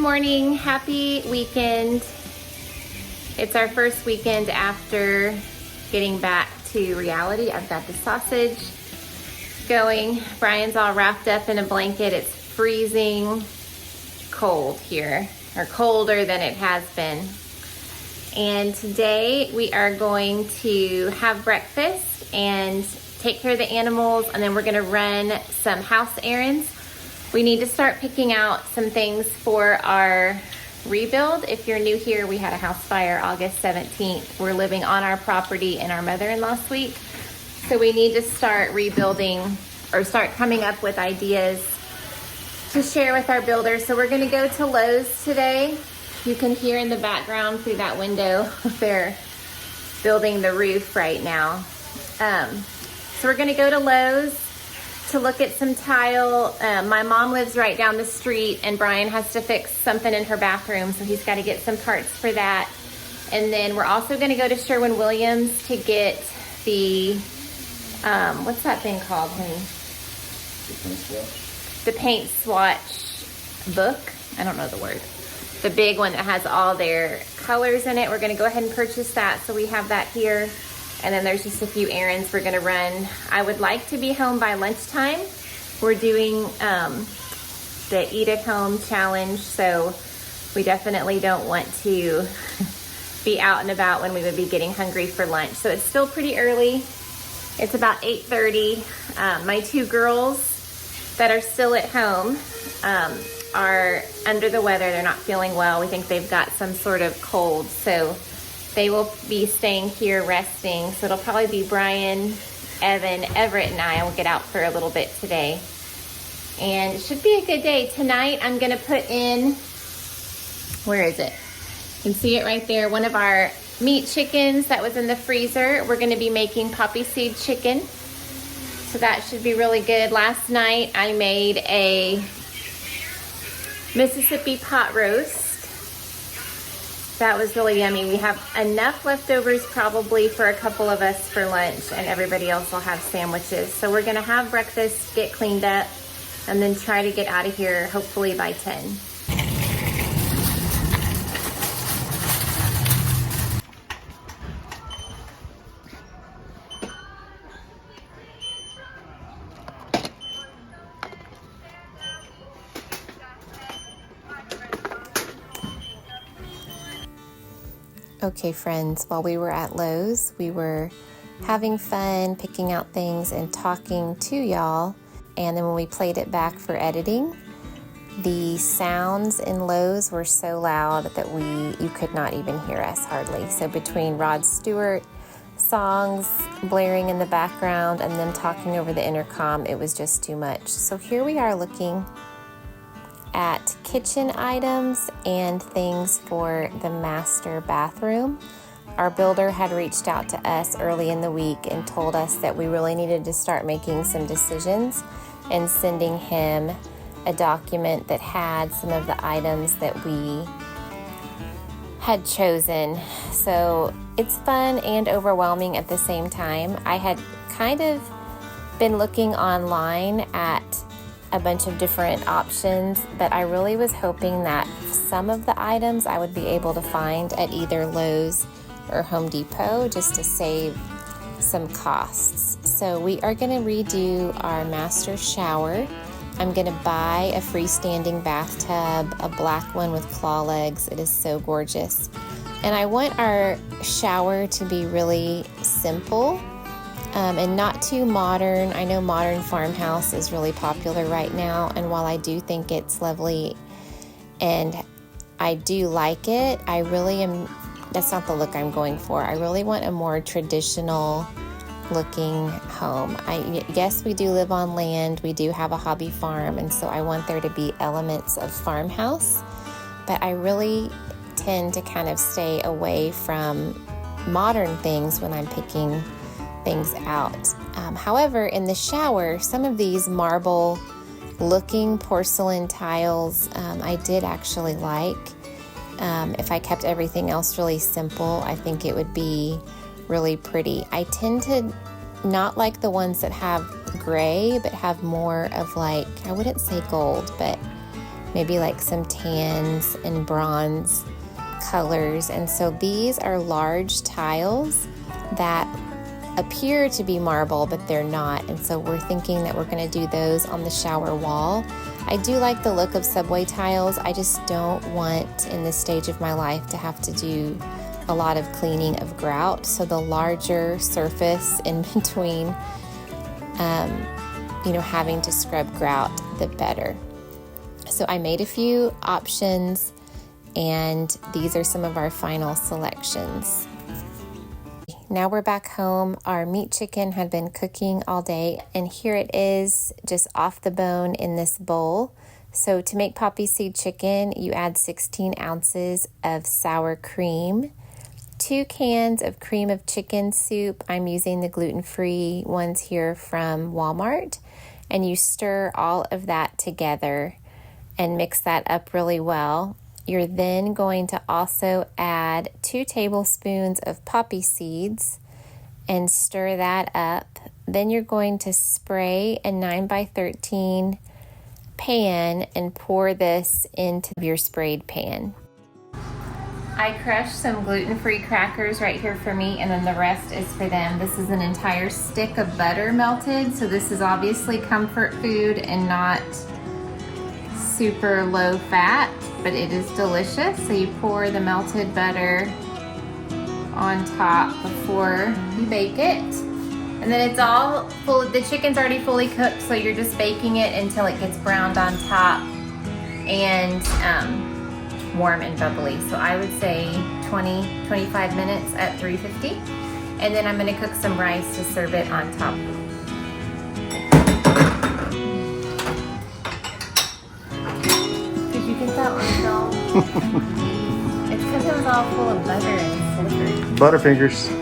morning, happy weekend. It's our first weekend after getting back to reality. I've got the sausage going. Brian's all wrapped up in a blanket. It's freezing cold here, or colder than it has been. And today we are going to have breakfast and take care of the animals, and then we're gonna run some house errands. We need to start picking out some things for our rebuild. If you're new here, we had a house fire August 17th. We're living on our property in our mother-in-law's suite. So we need to start rebuilding or start coming up with ideas to share with our builders. So we're gonna go to Lowe's today. You can hear in the background through that window, they're building the roof right now. So we're gonna go to Lowe's to look at some tile. My mom lives right down the street, and Brian has to fix something in her bathroom, so he's got to get some parts for that. And then we're also going to go to Sherwin-Williams to get the, what's that thing called, honey? The paint swatch book. I don't know the word. The big one that has all their colors in it. We're going to go ahead and purchase that, so we have that here. And then there's just a few errands we're gonna run. I would like to be home by lunchtime. We're doing the Eat at Home challenge, so we definitely don't want to be out and about when we would be getting hungry for lunch. So it's still pretty early. It's about 8:30. My two girls that are still at home are under the weather. They're not feeling well. We think they've got some sort of cold, so they will be staying here resting. So it'll probably be Brian, Evan, Everett, and I will get out for a little bit today. And it should be a good day. Tonight I'm gonna put in, where is it? You can see it right there. One of our meat chickens that was in the freezer. We're gonna be making Poppyseed chicken. So that should be really good. Last night I made a Mississippi pot roast. That was really yummy. We have enough leftovers probably for a couple of us for lunch, and everybody else will have sandwiches. So we're gonna have breakfast, get cleaned up, and then try to get out of here hopefully by 10. Okay, friends, while we were at Lowe's, we were having fun, picking out things and talking to y'all. And then when we played it back for editing, the sounds in Lowe's were so loud that you could not even hear us hardly. So between Rod Stewart songs blaring in the background and them talking over the intercom, it was just too much. So here we are looking at kitchen items and things for the master bathroom. Our builder had reached out to us early in the week and told us that we really needed to start making some decisions and sending him a document that had some of the items that we had chosen. So it's fun and overwhelming at the same time. I had kind of been looking online at a bunch of different options, but I really was hoping that some of the items I would be able to find at either Lowe's or Home Depot just to save some costs. So we are gonna redo our master shower. I'm gonna buy a freestanding bathtub, a black one with claw legs. It is so gorgeous. And I want our shower to be really simple and not too modern. I know modern farmhouse is really popular right now, and while I do think it's lovely and I do like it, I really am, that's not the look I'm going for. I really want a more traditional looking home. Yes, we do live on land, we do have a hobby farm, and so I want there to be elements of farmhouse, but I really tend to kind of stay away from modern things when I'm picking things out. However, in the shower, some of these marble looking porcelain tiles I did actually like. If I kept everything else really simple, I think it would be really pretty. I tend to not like the ones that have gray, but have more of like, I wouldn't say gold, but maybe like some tans and bronze colors. And so these are large tiles that appear to be marble, but they're not. And so we're thinking that we're going to do those on the shower wall. I do like the look of subway tiles. I just don't want in this stage of my life to have to do a lot of cleaning of grout. So the larger surface in between, having to scrub grout, the better. So I made a few options, and these are some of our final selections. Now we're back home. Our meat chicken had been cooking all day, and here it is just off the bone in this bowl. So to make Poppyseed chicken, you add 16 ounces of sour cream, 2 cans of cream of chicken soup. I'm using the gluten-free ones here from Walmart, and you stir all of that together and mix that up really well. You're then going to also add 2 tablespoons of poppy seeds and stir that up. Then you're going to spray a 9x13 pan and pour this into your sprayed pan. I crushed some gluten-free crackers right here for me, and then the rest is for them. This is an entire stick of butter melted, so this is obviously comfort food and not super low fat, but it is delicious. So you pour the melted butter on top before you bake it. And then it's all full, the chicken's already fully cooked, so you're just baking it until it gets browned on top and warm and bubbly. So I would say 20-25 minutes at 350. And then I'm gonna cook some rice to serve it on top. Did you get that on film? It's because it was all full of butter and slippery. Butterfingers.